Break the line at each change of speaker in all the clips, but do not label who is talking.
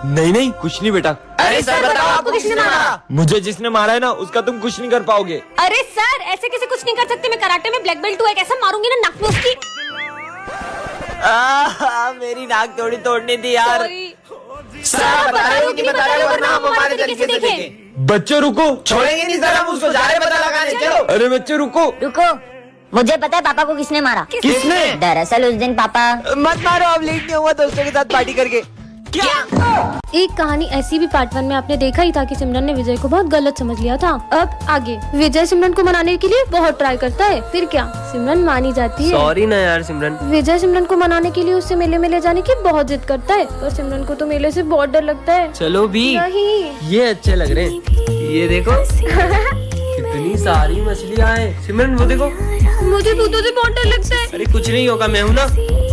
नहीं नहीं कुछ नहीं बेटा।
अरे सर बताओ आपको किसने मारा?
मुझे जिसने मारा है ना उसका तुम कुछ नहीं कर पाओगे।
अरे सर ऐसे कैसे कुछ नहीं कर सकते, मैं कराटे में ब्लैक बेल्ट हूँ, एक ऐसा मारूंगी ना नाक में उसकी।
मेरी नाक थोड़ी तोड़नी थी यार।
Sorry।
सर बता रहे हो कि बता रहे हो वरना हम हमारे तरीके से देखें।
बच्चों रुको,
छोड़ेंगे नहीं सर, हम उसको जा रहे पता लगाने। चलो।
अरे बच्चों रुको।
रुको, मुझे पता है पापा को किसने मारा।
किसने?
दरअसल उस दिन पापा
मत मारो, अब लेट नहीं हुआ दोस्तों के साथ पार्टी करके।
एक कहानी ऐसी भी पार्ट 1 में आपने देखा ही था कि सिमरन ने विजय को बहुत गलत समझ लिया था। अब आगे विजय सिमरन को मनाने के लिए बहुत ट्राई करता है, फिर क्या सिमरन मानी जाती है।
सॉरी ना यार सिमरन।
विजय सिमरन को मनाने के लिए उससे मेले में ले जाने की बहुत जिद करता है, पर सिमरन को तो मेले से बहुत डर लगता है।
चलो भी,
नहीं
ये अच्छे लग रहे हैं। ये देखो कितनी सारी मछलियाँ हैं। सिमरन वो देखो।
मुझे भूतों से बहुत डर लगता है।
अरे कुछ नहीं होगा, मैं हूँ ना,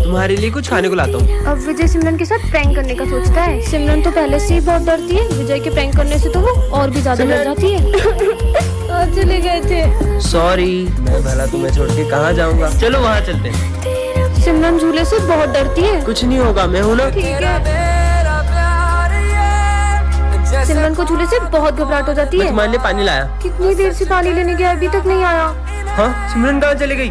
तुम्हारे लिए कुछ खाने को लाता हूँ।
अब विजय सिमरन के साथ प्रैंक करने का सोचता है। सिमरन तो पहले से ही बहुत डरती है, विजय के प्रैंक करने से तो वो और भी ज्यादा डर जाती है। और चले गए थे।
सॉरी, मैं भला तुम्हें छोड़ के कहाँ जाऊँगा। चलो वहाँ चलते हैं।
सिमरन झूले से बहुत डरती है।
कुछ नहीं होगा, मैं हूँ ना।
ठीक है। सिमरन को झूले से बहुत घबराहट हो जाती है।
तुम्हारे लिए पानी लाया।
कितनी देर से पानी लेने गया, अभी तक नहीं आया।
हाँ, सिमरन कहाँ चली गई?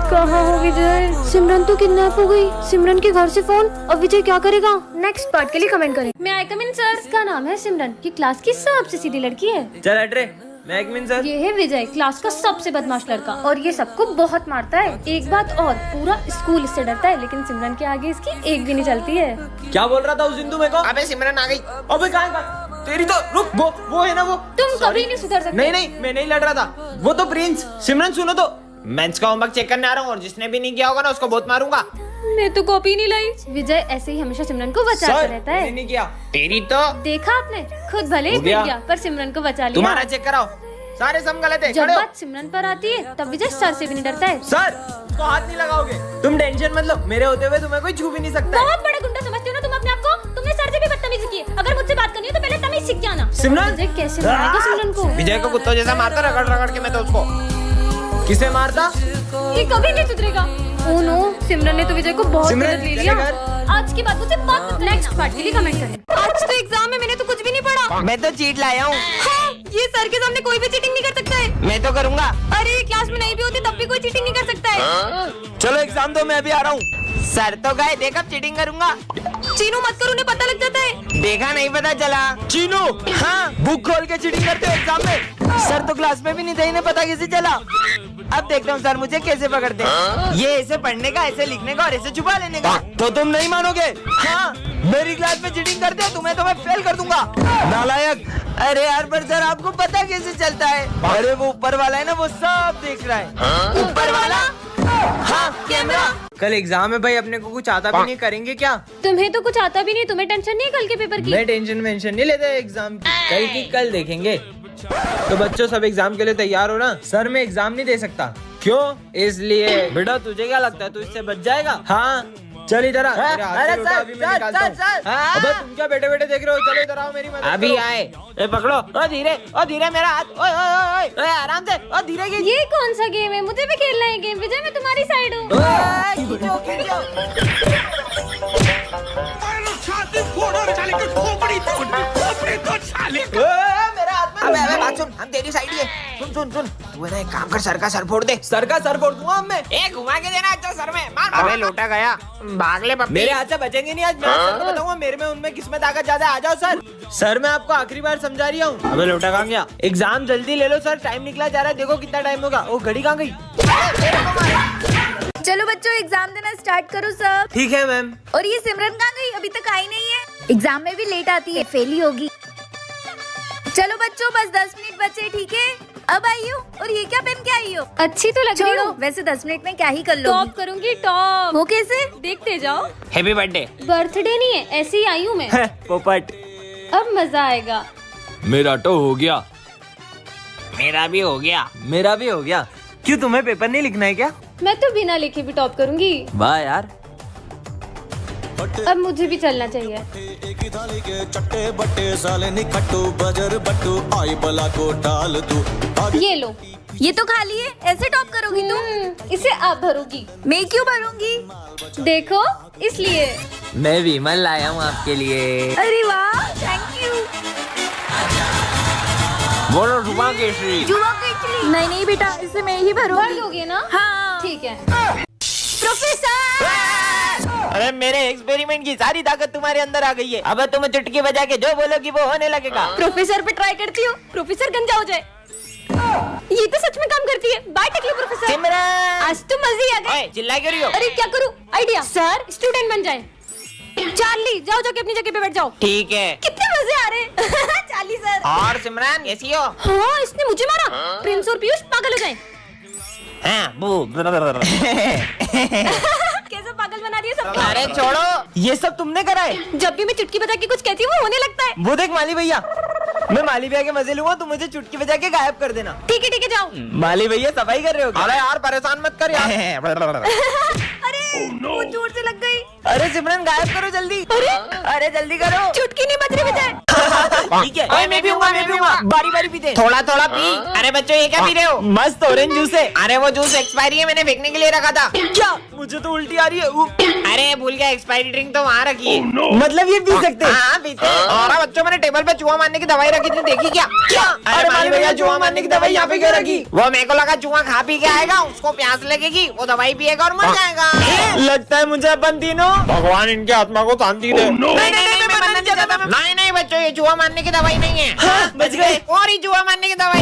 कहाँ हो विजय? सिमरन तो किडनैप हो गई। सिमरन के घर से फोन, अब विजय क्या करेगा? नेक्स्ट पार्ट के लिए कमेंट करें। मैं आई कम इन सर। इसका नाम है सिमरन, ये क्लास की सबसे सीधी लड़की है।
चल हट रे, मैं एक मिनट सर।
ये है विजय, क्लास का सबसे बदमाश लड़का, और ये सबको बहुत मारता है। एक बात और, पूरा स्कूल इससे डरता है, लेकिन सिमरन के आगे इसकी एक भी नहीं चलती है।
क्या बोल रहा था उस दिन तू मेरे को?
अबे सिमरन आ गई।
अबे कहाँ? तेरी तो रुक, वो है ना वो।
तुम कभी नहीं सुधर सकते।
नहीं नहीं, मैं नहीं लड़ रहा था, वो तो प्रिंस। सिमरन सुनो तो, मैं इसका होमवर्क चेक करने आ रहा हूँ और जिसने भी नहीं किया होगा ना उसको बहुत मारूंगा।
मैं तो कॉपी नहीं लाई। विजय ऐसे ही हमेशा सिमरन को बचाता रहता है।
मैंने नहीं किया।
तेरी तो
देखा आपने, खुद भले ही
हो गया।
पिट गया पर सिमरन को बचा लिया।
तुम्हारा चेक कराओ, सारे सम गलत है।
जब
खड़े हो।
बात सिमरन पर आती है तब विजय सर से भी नहीं डरता है।
सर उसको हाथ नहीं लगाओगे, तुम टेंशन मत लो, मेरे होते हुए तुम्हें कोई छू भी नहीं सकता है।
बहुत बड़ा गुंडा समझते हो ना तुम अपने आप को? तुमने सर से भी बदतमीजी की है। अगर मुझसे बात करनी हो तो पहले तमीज सीख के आना।
सिमरन!
विजय कैसे मारेगा सिमरन को?
विजय को कुत्तों जैसा मारता, रगड़ रगड़ के मैं तो उसको। किसे मारता?
ये कभी नहीं सुधरेगा। ओह नो, सिमरन ने तो विजय को बहुत
सिमरन,
गलत ले लिया।
चले घर।
आज की बात मुझे बात। नेक्स्ट पार्ट के लिए कमेंट करें। आज तो एग्जाम है, मैंने तो कुछ भी नहीं पढ़ा।
मैं तो चीट लाया हूँ।
हाँ, ये सर के सामने कोई भी चीटिंग नहीं कर सकता है।
मैं तो करूँगा।
अरे क्लास में नहीं भी होती तब भी कोई चीटिंग नहीं कर सकता है।
चलो एग्जाम दो, मैं अभी आ रहा हूँ।
सर तो गए, देख अब चीटिंग करूँगा।
चीनू मत करो, उन्हें पता लग जाता है।
देखा नहीं पता चला।
चीनू,
हाँ
बुक खोल के चीटिंग करते हो एग्जाम में?
सर तो क्लास में भी नहीं थे, इन्हें पता कैसे चला? अब देखता हूँ सर मुझे कैसे पकड़ते हैं। ये ऐसे पढ़ने का, ऐसे लिखने का और ऐसे छुपा लेने का।
तो तुम नहीं मानोगे?
हाँ,
मेरी क्लास में चीटिंग करते हो तुम्हें तो मैं फेल कर दूंगा, नालायक।
अरे यार पर सर आपको पता कैसे चलता है?
अरे वो ऊपर वाला है ना, वो सब देख रहा है।
ऊपर वाला? हाँ, कैमरा।
कल एग्जाम है भाई, अपने को कुछ आता भी नहीं, करेंगे क्या?
तुम्हें तो कुछ आता भी नहीं, तुम्हें टेंशन नहीं है कल के पेपर की?
मैं टेंशन वेंशन नहीं लेता एग्जाम की, कल की कल देखेंगे। तो बच्चों सब एग्जाम के लिए तैयार हो ना? सर मैं एग्जाम नहीं दे सकता।
क्यों?
इसलिए। बेटा तुझे क्या लगता है तू इससे बच जाएगा? हाँ चल इधर आ। तेरे हाथ से
अरे
लोटा
सर,
अभी मैं
सर,
निकालता हूँ।
Sir, sir.
हाँ? अबे तुम क्या बैठे बैठे देख रहे हो? चलो इधर आओ, मेरी मदद
अभी
करो।
आए।
ए पकड़ो, ओ धीरे मेरा हाथ। ओए ओए ओए ओए, आराम से, ओ धीरे की।
ये कौन सा गेम है? मुझे भी खेलना है गेम। विजय मैं तुम्हारी साइड हूँ।
खींचो, खींचो।
मेरा हाथ में।
अबे बात सुन, हम तेरी साइड ही है। सुन तू है ना, एक काम कर, सर का सर फोड़ दे।
सर का सर फोड़ दूंगा अब मैं।
ए घुमा के देना अच्छा सर में। मार। अबे लोटा गया, भाग ले पप्पी।
मेरे हाथ से बचेंगे नहीं आज। मैं आज सर को बताऊंगा मेरे में उनमें किसमें ताकत ज्यादा है। आ जाओ सर। सर मैं आपको आखिरी बार समझा रही हूँ। अबे लोटा कहाँ गया? एग्जाम जल्दी ले लो सर, टाइम निकला जा रहा है। देखो कितना टाइम होगा। ओ घड़ी कहाँ गई?
चलो बच्चों एग्जाम देना स्टार्ट करो सब।
ठीक है मैम।
और ये सिमरन कहाँ गई? अभी तक आई नहीं है। एग्जाम में भी लेट आती है, फेल ही होगी। चलो बच्चों बस 10 मिनट बचे, ठीक है? अब आई हो। और ये क्या पहन के आई हो?
अच्छी तो लग रही
छोड़ो,
हो।
वैसे 10 मिनट में क्या ही कर लो।
टॉप करूंगी टॉप।
वो कैसे?
देखते जाओ।
Happy birthday.
बर्थडे नहीं है, ऐसे ही आई हूँ मैं।
पोपट।
अब मजा आएगा।
मेरा तो हो गया।
मेरा भी हो गया।
मेरा भी हो गया। क्यों तुम्हें पेपर नहीं लिखना है क्या?
मैं तो बिना लिखे भी टॉप करूंगी।
वाह यार।
अब मुझे भी चलना चाहिए।
एक ही थाली के चट्टे बट्टे साले निखट्टू बजर बट्टू आई बला को डाल तू।
ये लो,
ये तो खाली है, ऐसे टॉप करोगी तुम?
इसे आप भरोगी।
मैं क्यों भरूंगी?
देखो इसलिए।
मैं विमल लाया हूँ आपके लिए।
अरे वाह, थैंक यू।
बोलो जुमा केसरी।
जुआ केसरी। नहीं बेटा, इसे मैं ही
भर
भरूंगी।
दोगे ना?
हाँ
ठीक है।
प्रोफेसर।
अरे मेरे एक्सपेरिमेंट की सारी ताकत तुम्हारे अंदर आ गई है। अब तुम चुटकी बजा के जो बोलोगी वो होने लगेगा।
प्रोफेसर पे ट्राई करती हो, प्रोफेसर गंजा हो जाए। ये तो सच में काम करती है। Bye टेक्लो professor.
सिमरन,
आज तो मजे ही आ गए।
ओए, चिल्ला क्यों रही हो?
अरे क्या करूं? आइडिया। सर स्टूडेंट बन जाए। चार्ली जाओ जाके अपनी जगह पे बैठ जाओ।
ठीक है।
कितने मजे आ रहे हैं। Charlie sir.
और सिमरन कैसी हो?
हाँ, इसने मुझे मारा। प्रिंस और पीयूष पागल हो जाए।
हाँ,
कैसे पागल बना दिया सबको।
अरे छोड़ो, ये सब तुमने करा है।
जब भी मैं चुटकी बजा के कुछ कहती हूँ वो होने लगता है।
वो देख माली भैया, मैं माली भैया के मजे लूंगा, तुम मुझे चुटकी बजा के गायब कर देना।
ठीक है जाओ।
माली भैया सफाई कर रहे हो क्या?
अरे यार परेशान मत कर यार।
अरे वो जोर से लग गई।
अरे सिमरन गायब करो जल्दी। अरे जल्दी करो।
चुटकी नहीं बज रही विजय।
ठीक है। ओए, मैं भी हूँ। बारी बारी पीते।
थोड़ा थोड़ा पी।
अरे बच्चों ये क्या पी रहे हो? मस्त ऑरेंज जूस है।
अरे वो जूस एक्सपायरी है, मैंने फेंकने के लिए रखा था।
क्या? मुझे तो उल्टी आ रही है।
अरे भूल गया, एक्सपायरी ड्रिंक तो वहाँ रखी है।
मतलब ये पी सकते हैं?
हाँ पीते हैं। और बच्चों, मैंने टेबल पे चूहा मारने की दवाई रखी थी, देखी क्या?
अरे माली भैया, चूहा मारने की दवाई यहाँ पे क्यों रखी?
वो मेरे को लगा चूहा खा पी के आएगा, उसको प्यास लगेगी, वो दवाई पिएगा और मर जाएगा।
लगता है मुझे अपन तीनों।
भगवान इनके आत्मा को शांति दे। नहीं बच्चों, ये चूहा मारने की दवाई नहीं है।
हाँ, बच गए।
और ही चूहा मारने की दवाई।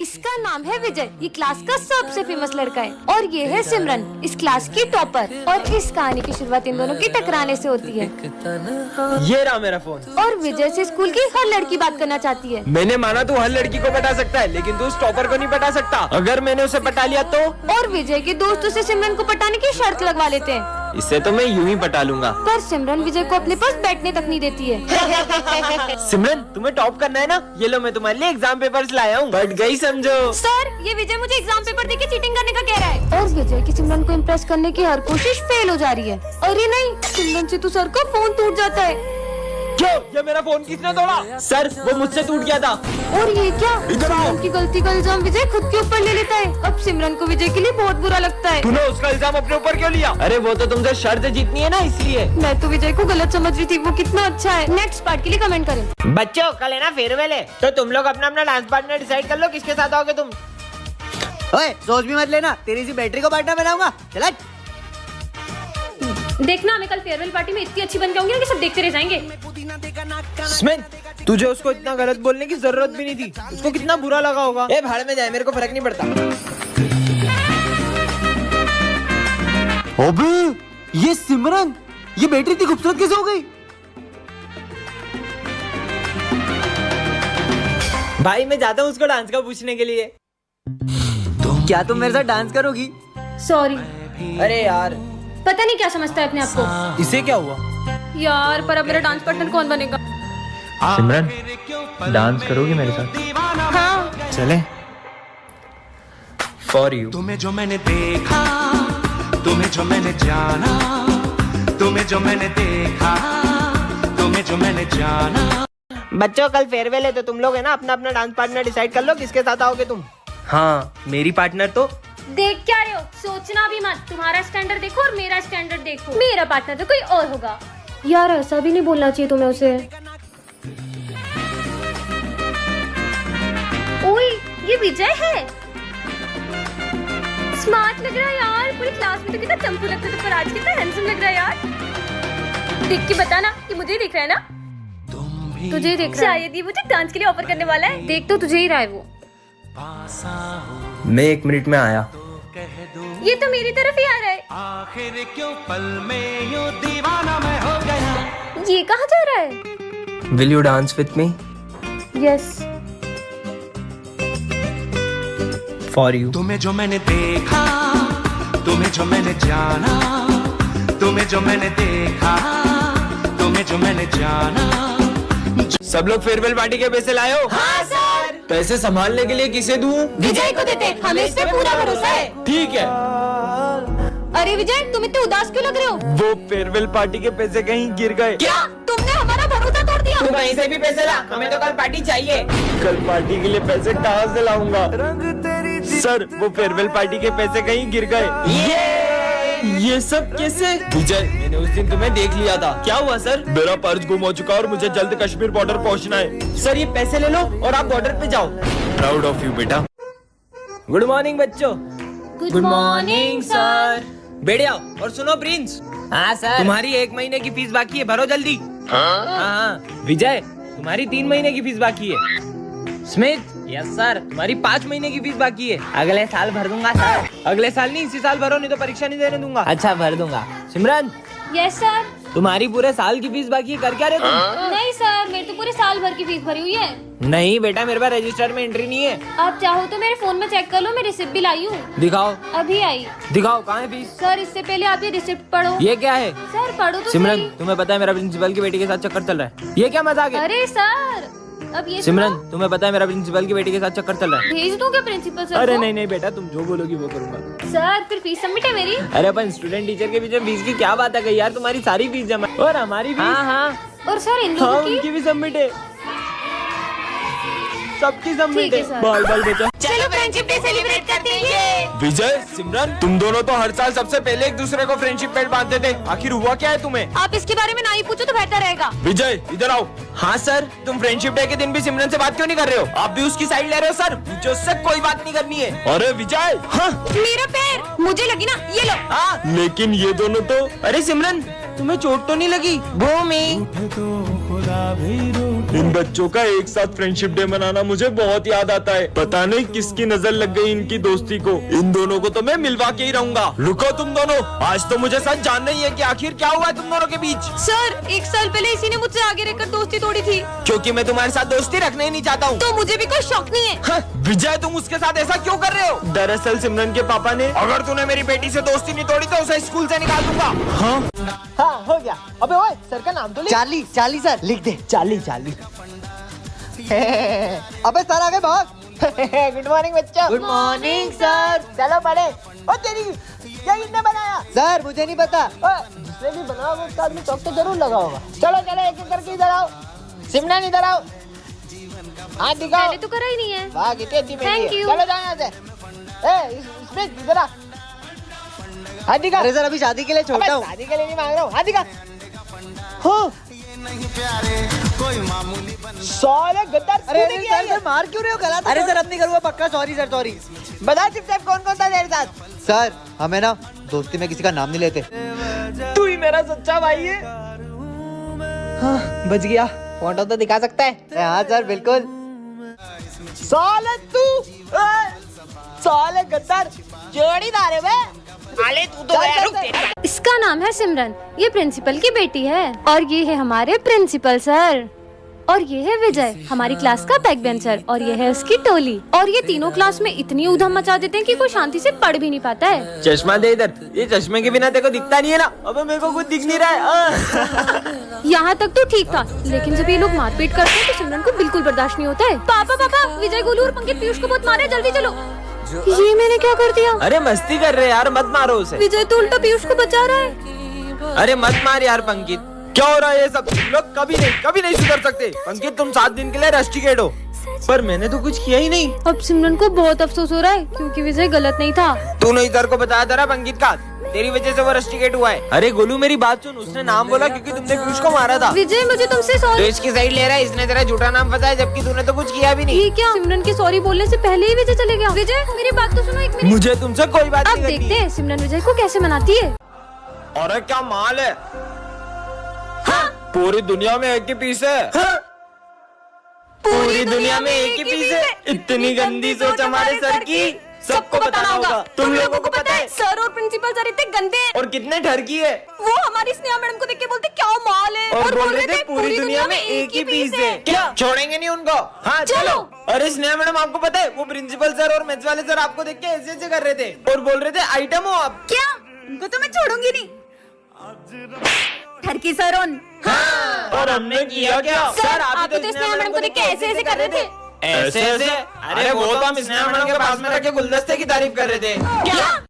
इसका नाम है विजय। ये क्लास का सबसे फेमस लड़का है। और ये है सिमरन, इस क्लास की टॉपर। और इस कहानी की शुरुआत इन दोनों की टकराने से होती है।
ये रहा मेरा फोन।
और विजय से स्कूल की हर लड़की बात करना चाहती है।
मैंने माना तू हर लड़की को पटा सकता है, लेकिन तू उस टॉपर को नहीं पटा सकता। अगर मैंने उसे पटा लिया तो?
और विजय के दोस्त उसे सिमरन को पटाने की शर्त लगवा लेते हैं।
इससे तो मैं यूं ही पटा लूंगा।
पर सिमरन विजय को अपने पास बैठने तक नहीं देती है।
सिमरन, तुम्हें टॉप करना है ना? ये लो, मैं तुम्हारे लिए एग्जाम पेपर्स लाया हूँ। बढ़ गई समझो।
सर, ये विजय मुझे एग्जाम पेपर देके चीटिंग करने का कह रहा है। और विजय की सिमरन को इम्प्रेस करने की हर कोशिश फेल हो जा रही है। अरे नहीं, सिमरन से तो सर का फोन टूट जाता है।
क्यों? ये मेरा फोन किसने तोड़ा? सर, वो मुझसे टूट गया था।
और ये क्या? सिमरन की गलती का इल्जाम विजय खुद के ऊपर ले लेता है। अब सिमरन को विजय के लिए बहुत बुरा लगता है।
तूने उसका इल्जाम अपने ऊपर क्यों लिया? अरे वो तो तुमसे शर्त जीतनी है ना, इसलिए।
मैं तो विजय को गलत समझ रही थी, वो कितना अच्छा है। नेक्स्ट पार्ट के लिए कमेंट करें।
बच्चों, कल है ना फेयरवेल है, तो तुम लोग अपना अपना डांस पार्टनर डिसाइड कर लो, किसके साथ आओगे तुम।
ओए, सोच भी मत लेना, तेरी सी बैटरी को पार्टनर बनाऊंगा। चला।
देखना, मैं कल फेयरवेल पार्टी में इतनी अच्छी बन जाऊंगी ना कि सब देखते रह जाएंगे।
स्मिन, तुझे उसको इतना गलत बोलने की जरूरत भी नहीं थी। उसको कितना बुरा लगा होगा। ए भाड़ में जाए, मेरे को फर्क नहीं पड़ता।
अबे ये सिमरन, ये बैटरी इतनी खूबसूरत कैसे हो गई?
भाई मैं जाता हूँ उसको डांस का पूछने के लिए।
क्या तुम मेरे साथ डांस करोगी?
सॉरी,
अरे यार,
पता नहीं क्या समझता है अपने आप को।
इसे क्या हुआ?
यार, पर अब मेरा डांस पार्टनर कौन बनेगा?
सिमरन, डांस करोगी मेरे साथ?
हाँ।
चले। For you.
तुम्हें जो मैंने देखा, तुम्हें जो मैंने जाना, तुम्हें जो मैंने देखा, तुम्हें जो मैंने जाना।
बच्चों, कल फेयरवेल है, तो तुम लोग है ना अपना अपना डांस पार्टनर डिसाइड कर लो, किसके साथ आओगे तुम।
हाँ, मेरी पार्टनर तो।
देख क्या रहे हो? सोचना भी मत। तुम्हारा स्टैंडर्ड देखो और मेरा स्टैंडर्ड देखो। मेरा पार्टनर तो कोई और होगा। यार, ऐसा भी नहीं बोलना चाहिए तुम्हें उसे। ओए, ये विजय है। स्मार्ट लग रहा है यार। पूरी क्लास में तो कितना चंपू लगता था, पर आज कितना हैंडसम लग रहा है यार। देख के बता ना कि मुझे ही दिख रहा है ना? तुझे ही देख रहा है। शायद ये मुझे डांस के लिए ऑफर करने वाला है। देख तो तुझे ही रहा है वो।
मैं 1 मिनट में आया।
ये तो मेरी तरफ ही आ रहा है।
आखिर क्यों पल में यूं दीवाना मैं हो गया।
ये कहाँ जा रहा है?
Will you dance with me?
Yes.
For you.
तुम्हें जो मैंने देखा, तुम्हें जो मैंने जाना, तुम्हें जो मैंने देखा, तुम्हें जो मैंने जाना।
सब लोग फेयरवेल पार्टी के पैसे लाए हो?
हाँ सर।
पैसे संभालने के लिए किसे दूं?
विजय को देते, हमें इस पे पूरा भरोसा है।
ठीक है।
अरे विजय, तुम इतने उदास क्यों लग रहे हो?
वो फेयरवेल पार्टी के पैसे कहीं गिर गए।
क्या? तुमने हमारा भरोसा तोड़ दिया।
तू कहीं से भी पैसे ला, हमें तो कल पार्टी चाहिए।
कल पार्टी के लिए पैसे कहाँ से लाऊंगा?
सर वो फेयरवेल पार्टी के पैसे कहीं गिर गए। ये सब कैसे? विजय, मैंने उस दिन तुम्हें देख लिया था। क्या हुआ सर? मेरा पर्स गुम हो चुका और मुझे जल्द कश्मीर बॉर्डर पहुंचना है। सर ये पैसे ले लो और आप बॉर्डर पे जाओ। प्राउड ऑफ यू बेटा। गुड मॉर्निंग बच्चों।
Good morning
sir. बैठ जाओ और सुनो प्रिंस।
हाँ सर।
तुम्हारी 1 महीने की फीस बाकी है, भरो जल्दी। हाँ। विजय, तुम्हारी 3 महीने की फीस बाकी है। Smith,
yes sir.
तुम्हारी 5 महीने की फीस बाकी है।
अगले साल भर दूंगा सर।
अगले साल नहीं, इसी साल भरो, नहीं तो परीक्षा नहीं देने दूंगा।
अच्छा भर दूंगा।
सिमरन,
यस सर।
तुम्हारी पूरे साल की फीस बाकी है, कर क्या रहे तुम?
नहीं सर, मेरी तो पूरे साल भर की फीस भरी हुई है।
नहीं बेटा, मेरे पास रजिस्टर में एंट्री नहीं है।
आप चाहो तो मेरे फोन में चेक कर लो, मैं रिसिप्ट भी लाई हूँ।
दिखाओ
अभी आई।
दिखाओ, कहाँ है फीस?
सर इससे पहले आप ये रिसिप्ट पढ़ो।
ये क्या है?
सर पढ़ो तो
सिमरन,
सही।
तुम्हें पता है मेरा प्रिंसिपल की बेटी के साथ चक्कर चल रहा है। ये क्या मजाक है?
अरे सर अब ये
सिमरन,
सुनो।
तुम्हें पता है मेरा प्रिंसिपल की बेटी के साथ चक्कर चल रहा है।
भेज दूं क्या प्रिंसिपल सर
अरे
को?
नहीं नहीं बेटा, तुम जो बोलोगी वो करूंगा।
सर फिर फीस सबमिट है मेरी।
अरे अपन स्टूडेंट टीचर के बीच में फीस की क्या बात है गई यार, तुम्हारी सारी फीस जमा है। और हमारी फीस?
हाँ हाँ।
और सर इन
हाँ,
लोगों की?
उनकी भी सबमिट है, सबकी सबमिट
ठीक है,
है।
सर।
बाल बाल बेटा।
चलो फ्रेंडशिप डे सेलिब्रेट करते हैं।
विजय, सिमरन, तुम दोनों तो हर साल सबसे पहले एक दूसरे को फ्रेंडशिप बैंड बांधते थे, आखिर हुआ क्या है तुम्हें?
आप इसके बारे में ना ही पूछो तो बेहतर रहेगा।
विजय इधर आओ। हाँ सर। तुम फ्रेंडशिप डे के दिन भी सिमरन से बात क्यों नहीं कर रहे हो? आप भी उसकी साइड ले रहे हो सर। मुझे उससे कोई बात नहीं करनी है। अरे विजय। हाँ।
मेरा पैर मुझे लगी ना, ये लो।
हाँ, लेकिन ये दोनों तो। अरे सिमरन, तुम्हें चोट तो नहीं लगी?
भूमि।
इन बच्चों का एक साथ फ्रेंडशिप डे मनाना मुझे बहुत याद आता है। पता नहीं किसकी नजर लग गई इनकी दोस्ती को। इन दोनों को तो मैं मिलवा के ही रहूंगा। रुको तुम दोनों, आज तो मुझे सच जानना ही है कि आखिर क्या हुआ है तुम दोनों के बीच।
सर 1 साल पहले इसी ने मुझसे आगे रहकर दोस्ती तोड़ी थी,
क्योंकि मैं तुम्हारे साथ दोस्ती रखना ही नहीं चाहता हूँ।
तो मुझे भी कोई शौक नहीं है।
हाँ, विजय तुम उसके साथ ऐसा क्यों कर रहे हो? दरअसल सिमरन के पापा ने, अगर तूने मेरी बेटी से दोस्ती नहीं तोड़ी तो उसे स्कूल से निकाल दूंगा। हाँ
हाँ हो गया। अबे ओए, सर का नाम तो लिख।
चार्ली, चार्ली सर लिख दे।
चाली चाली।
अबे सर आगे भाग।
गुड मॉर्निंग बच्चों।
Good morning sir.
चलो पढ़े। ओ तेरी, ये किसने बनाया?
सर मुझे नहीं पता।
जिसने भी बनाया वो उसका आदमी चौक तो जरूर लगा होगा। चलो चलो एक एक करके इधर आओ। सिमरन इधर आओ, हाथ दिखाओ।
पहले तो करा ही नहीं है।
वाह कितनी अच्छी मेहंदी
Thank
है।
you.
चलो जाओ यहाँ से। इसमें इधर आ, हाथ दिखा।
अरे सर अभी शादी के लिए
अबे,
छोटा हूँ।
शादी के लिए नहीं मांग रहा हूँ, हाथ दिखा। हाँ। साले गद्दार,
अरे
तूने किया
सर
ये?
सर मार क्यों रहे हो? गला अरे सर अब नहीं करूँगा पक्का। Sorry sir sorry.
बता चुपचाप कौन कौन था तेरे साथ?
सर हमें ना दोस्ती में किसी का नाम नहीं लेते।
तू ही मेरा सच्चा भाई है। हाँ बच गया। फोटो तो दिखा सकता है?
हाँ सर बिल्कुल।
साले तू, साले गद्दार, जोड़ीदार है बे। साले तू तो गया, रुक तेरी।
इसका नाम है सिमरन, ये प्रिंसिपल की बेटी है, और ये है हमारे प्रिंसिपल सर, और ये है विजय हमारी क्लास का बैक बेंचर, और ये है उसकी टोली। और ये तीनों क्लास में इतनी उधम मचा देते हैं कि कोई शांति से पढ़ भी नहीं पाता है।
चश्मा दे इधर। ये चश्मे के बिना तेरे को दिखता नहीं है ना? अबे मेरे को कुछ दिख नहीं रहा है।
यहाँ तक तो ठीक था, लेकिन जब ये लोग मारपीट करते हैं तो सिमरन को बिल्कुल बर्दाश्त नहीं होता है। पापा पापा, विजय गोलू और पंकित पीयूष को बहुत मारे, जल्दी चलो। ये मैंने क्या कर दिया?
अरे मस्ती कर रहे यार, मत मारो उसे।
विजय तो उल्टा पीयूष को बचा रहा है।
अरे मत मार यार पंकित। क्या हो रहा है ये सब? तुम लोग कभी नहीं सुधर सकते। पंकित तुम 7 दिन के लिए रस्टिकेट हो। पर मैंने तो कुछ किया ही नहीं।
अब सिमरन को बहुत अफसोस हो रहा है क्योंकि विजय गलत नहीं था।
तूने इधर को बताया था ना पंकित का, तेरी वजह से वो रस्टिकेट हुआ है। अरे गोलू मेरी बात सुन, उसने नाम बोला क्योंकि तुमने पीयूष को मारा था।
विजय मुझे तुमसे
तो
सॉरी।
इसकी साइड ले रहा है, इसने तेरा झूठा नाम बताया जबकि तूने तो कुछ किया भी नहीं।
ये क्या? सिमरन के सॉरी बोलने से पहले ही विजय चले गया। विजय मेरी बात तो सुनो एक मिनट।
मुझे तुमसे कोई बात
अब
नहीं करनी
देखते हैं सिमरन विजय को कैसे मनाती है।
अरे क्या माल है। पूरी दुनिया में एक ही पीस है। पूरी दुनिया में एक ही पीस है। इतनी गंदी सोच हमारे सर की सबको बताना होगा। तुम लोगों को पता है
सर और प्रिंसिपल सर इतने गंदे हैं।
और कितने ठरकी है।
वो हमारी स्नेहा मैडम को देख के बोलते क्या माल है,
और बोल रहे थे पूरी दुनिया में एक ही पीस है। क्या छोड़ेंगे नहीं उनको? हाँ चलो। अरे स्नेहा मैडम आपको पता है वो प्रिंसिपल सर और मैथ्स वाले सर आपको देख के ऐसे ऐसे कर रहे थे और बोल रहे थे आइटम हो आप।
क्या? उनको तो मैं छोड़ूंगी नहीं। ठरकी सर
और हमने किया क्या?
सर आप तो स्नेहा मैडम को देख के ऐसे ऐसे कर रहे थे।
ऐसे ऐसे? अरे वो तो हम स्नेहा मैडम के पास में रखे गुलदस्ते की तारीफ कर रहे थे। क्या?